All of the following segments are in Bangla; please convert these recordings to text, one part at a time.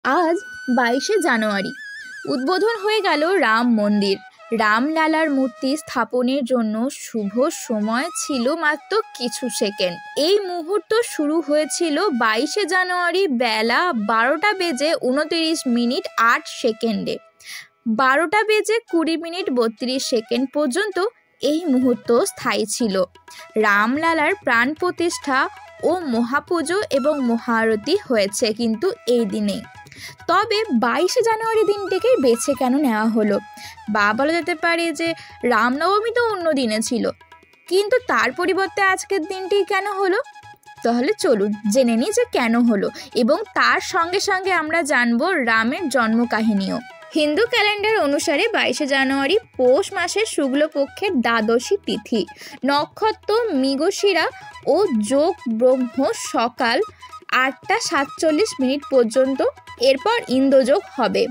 আজ 22শে জানুয়ারি উদ্বোধন হয়ে গেল রাম মন্দির। রামলালার মূর্তি স্থাপনের জন্য শুভ সময় ছিল মাত্র কিছু সেকেন্ড। এই মুহূর্ত শুরু হয়েছিল 22শে জানুয়ারি বেলা 12টা বেজে 29 মিনিট 8 সেকেন্ডে। 12টা বেজে 20 মিনিট 32 সেকেন্ড পর্যন্ত এই মুহূর্ত স্থায়ী ছিল। রামলালার প্রাণ প্রতিষ্ঠা ও মহাপুজো এবং মহাআরতি হয়েছে কিন্তু এই দিনেই। তবে 22শে জানুয়ারি দিনটিকেই বেছে কেন নেওয়া হলো? বা বলা যেতে পারে যে রামনবমী তো অন্য দিনে ছিল, কিন্তু তার পরিবর্তে আজকের দিনটি কেন হলো? তাহলে চলুন জেনে নিই যে কেন হলো, এবং তার সঙ্গে সঙ্গে আমরা জানবো রামের জন্ম কাহিনীও। হিন্দু ক্যালেন্ডার অনুসারে 22শে জানুয়ারি পৌষ মাসের শুক্লপক্ষের দ্বাদশী তিথি, নক্ষত্র মৃগশিরা ও যোগ ব্রহ্ম সকাল 8টা 47 মিনিট পর্যন্ত, এরপর ইন্দ্রযোগ হবে।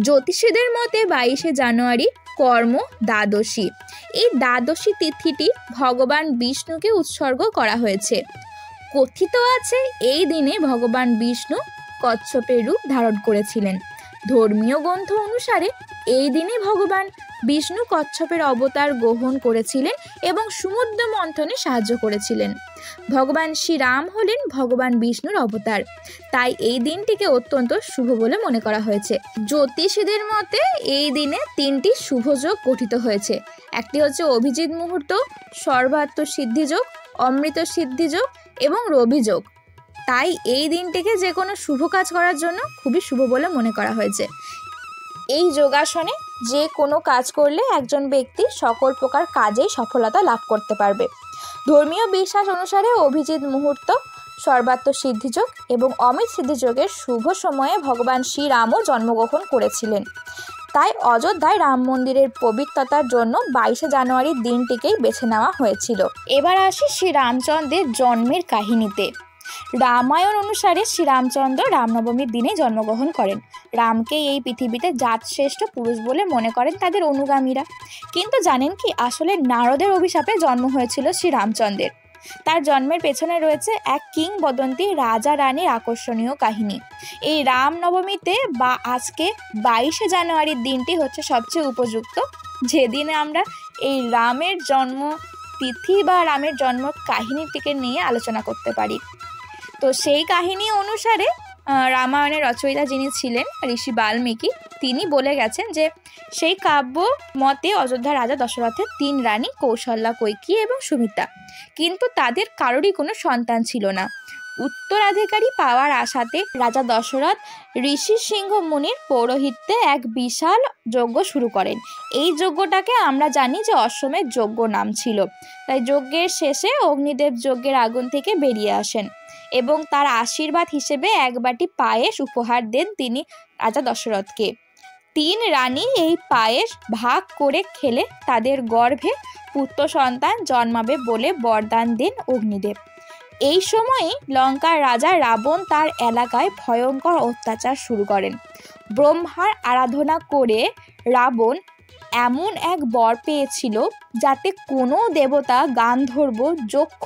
জ্যোতিষীদের মতে 22শে জানুয়ারি কর্ম দ্বাদশী। এই দ্বাদশী তিথিটি ভগবান বিষ্ণুকে উৎসর্গ করা হয়েছে। কথিত আছে এই দিনে ভগবান বিষ্ণু কচ্ছপের রূপ ধারণ করেছিলেন। ধর্মীয় গ্রন্থ অনুসারে এই দিনে ভগবান বিষ্ণু কচ্ছপের অবতার গ্রহণ করেছিলেন এবং সমুদ্র মন্থনে সাহায্য করেছিলেন। ভগবান শ্রীরাম হলেন ভগবান বিষ্ণুর অবতার, তাই এই দিনটিকে অত্যন্ত শুভ বলে মনে করা হয়েছে। জ্যোতিষীদের মতে এই দিনে 3টি শুভযোগ গঠিত হয়েছে। একটি হচ্ছে অভিজিৎ মুহূর্ত, সর্বাত্ম সিদ্ধিযোগ, অমৃত সিদ্ধিযোগ এবং রবিযোগ। তাই এই দিনটিকে যে কোনো শুভ কাজ করার জন্য খুবই শুভ বলে মনে করা হয়েছে। এই যোগাসনে যে কোনো কাজ করলে একজন ব্যক্তি সকল প্রকার কাজেই সফলতা লাভ করতে পারবে। ধর্মীয় বিশ্বাস অনুসারে অভিজিৎ মুহূর্ত, সর্বাত্ম সিদ্ধিযোগ এবং অমৃত সিদ্ধিযোগের শুভ সময়ে ভগবান শ্রীরামও জন্মগ্রহণ করেছিলেন। তাই অযোধ্যায় রাম মন্দিরের পবিত্রতার জন্য 22শে জানুয়ারির দিনটিকেই বেছে নেওয়া হয়েছিল। এবার আসি শ্রীরামচন্দ্রের জন্মের কাহিনীতে। রামায়ণ অনুসারে শ্রীরামচন্দ্র রামনবমীর দিনে জন্মগ্রহণ করেন। রামকে এই পৃথিবীতে জাতশ্রেষ্ঠ পুরুষ বলে মনে করেন তাদের অনুগামীরা। কিন্তু জানেন কি, আসলে নারদের অভিশাপে জন্ম হয়েছিল শ্রীরামচন্দ্রের। তার জন্মের পেছনে রয়েছে এক কিংবদন্তি রাজা রানীর আকর্ষণীয় কাহিনী। এই রামনবমীতে বা আজকে 22শে জানুয়ারির দিনটি হচ্ছে সবচেয়ে উপযুক্ত, যেদিনে আমরা এই রামের জন্ম তিথি বা রামের জন্ম কাহিনীটিকে নিয়ে আলোচনা করতে পারি। তো সেই কাহিনী অনুসারে রামায়ণের রচয়িতা যিনি ছিলেন ঋষি বাল্মীকি, তিনি বলে গেছেন যে সেই কাব্য মতে অযোধ্যা রাজা দশরথের 3 রানী কৌশল্যা, কৈকেয়ী এবং সুমিত্রা, কিন্তু তাদের কারোরই কোনো সন্তান ছিল না। উত্তরাধিকারী পাওয়ার আশাতে রাজা দশরথ ঋষি সিংহ মুনির পৌরোহিত্যে এক বিশাল যজ্ঞ শুরু করেন। এই যজ্ঞটাকে আমরা জানি যে অশ্বমেধ যজ্ঞ নাম ছিল। তাই যজ্ঞের শেষে অগ্নিদেব যজ্ঞের আগুন থেকে বেরিয়ে আসেন এবং তার আশীর্বাদ হিসেবে এক বাটি পায়েস উপহার দেন তিনি রাজা দশরথকে। 3 রানী এই পায়েস ভাগ করে খেলে তাদের গর্ভে পুত্র সন্তান জন্মাবে বলে বরদান দেন অগ্নিদেব। এই সময়ই লঙ্কার রাজা রাবণ তার এলাকায় ভয়ঙ্কর অত্যাচার শুরু করেন। ব্রহ্মার আরাধনা করে রাবণ এমন এক বর পেয়েছিল যাতে কোনো দেবতা, গান্ধর্ব, যক্ষ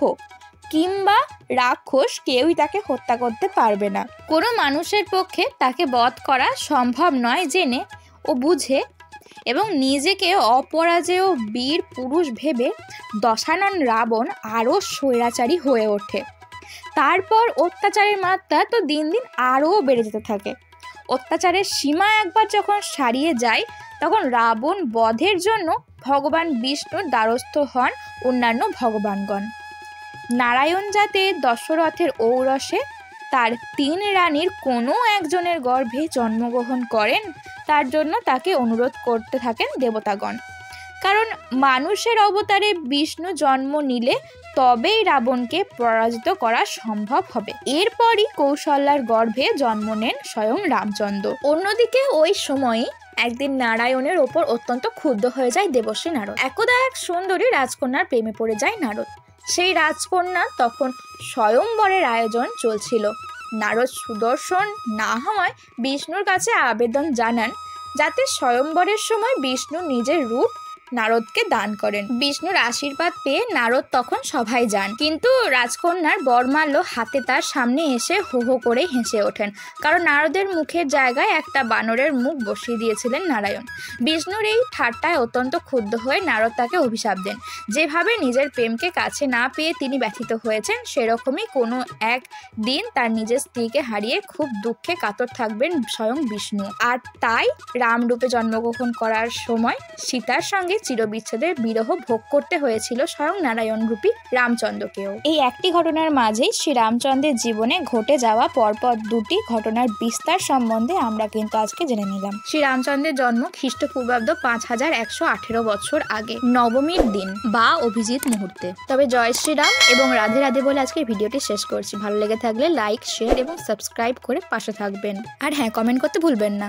কিংবা রাক্ষস কেউই তাকে হত্যা করতে পারবে না। কোনো মানুষের পক্ষে তাকে বধ করা সম্ভব নয় জেনে ও বুঝে এবং নিজেকে অপরাজেয় বীর পুরুষ ভেবে দশানন রাবণ আরও স্বৈরাচারী হয়ে ওঠে। তারপর অত্যাচারের মাত্রা তো দিন দিন আরও বেড়ে যেতে থাকে। অত্যাচারের সীমা একবার যখন ছাড়িয়ে যায়, তখন রাবণ বধের জন্য ভগবান বিষ্ণুর দ্বারস্থ হন অন্যান্য ভগবানগণ। নারায়ণ যাতে দশরথের ঔরসে তার 3 রানীর কোনো একজনের গর্ভে জন্মগ্রহণ করেন, তার জন্য তাকে অনুরোধ করতে থাকেন দেবতাগণ। কারণ মানুষের অবতারে বিষ্ণু জন্ম নিলে তবেই রাবণকে পরাজিত করা সম্ভব হবে। এরপরই কৌশল্যার গর্ভে জন্ম নেন স্বয়ং রামচন্দ্র। অন্যদিকে ওই সময়ে একদিন নারায়ণের ওপর অত্যন্ত ক্ষুব্ধ হয়ে যায় দেবশ্রী নারদ। একদা এক সুন্দরী রাজকন্যার প্রেমে পড়ে যায় নারদ। সেই রাজকন্যা তখন স্বয়ংবরের আয়োজন চলছিল। নারদ সুদর্শন না হওয়ায় বিষ্ণুর কাছে আবেদন জানান যাতে স্বয়ংবরের সময় বিষ্ণু নিজের রূপ নারদকে দান করেন। বিষ্ণুর আশীর্বাদ পেয়ে নারদ তখন সভায় যান, কিন্তু রাজকন্যার বরমাল্য হাতে তার সামনে এসে হো হো করে হেসে ওঠেন, কারণ নারদের মুখের জায়গায় একটা বানরের মুখ বসিয়ে দিয়েছিলেন নারায়ণ। বিষ্ণুর এই ঠাট্টায় অত্যন্ত ক্ষুব্ধ হয়ে নারদ তাকে অভিশাপ দেন। যেভাবে নিজের প্রেমকে কাছে না পেয়ে তিনি ব্যথিত হয়েছেন, সেরকমই কোনো এক দিন তার নিজের স্ত্রীকে হারিয়ে খুব দুঃখে কাতর থাকবেন স্বয়ং বিষ্ণু। আর তাই রামরূপে জন্মগ্রহণ করার সময় সীতার সঙ্গে চিরবিচ্ছেদের বিরহ ভোগ করতে হয়েছিল স্বয়ং নারায়ণ রূপী রামচন্দ্রকেও। এই একটি ঘটনার মাঝেই শ্রী রামচন্দ্রের জীবনে ঘটে যাওয়া পরপর দুটি ঘটনার বিস্তার সম্বন্ধে আমরা কিন্তু আজকে জেনে নিলাম। শ্রী রামচন্দ্রের জন্ম খ্রিস্টপূর্বাব্দ 5118 বছর আগে, নবমীর দিন বা অভিজিৎ মুহূর্তে। তবে জয় শ্রীরাম এবং রাধে রাধে বলে আজকে ভিডিওটি শেষ করছি। ভালো লেগে থাকলে লাইক, শেয়ার এবং সাবস্ক্রাইব করে পাশে থাকবেন। আর হ্যাঁ, কমেন্ট করতে ভুলবেন না।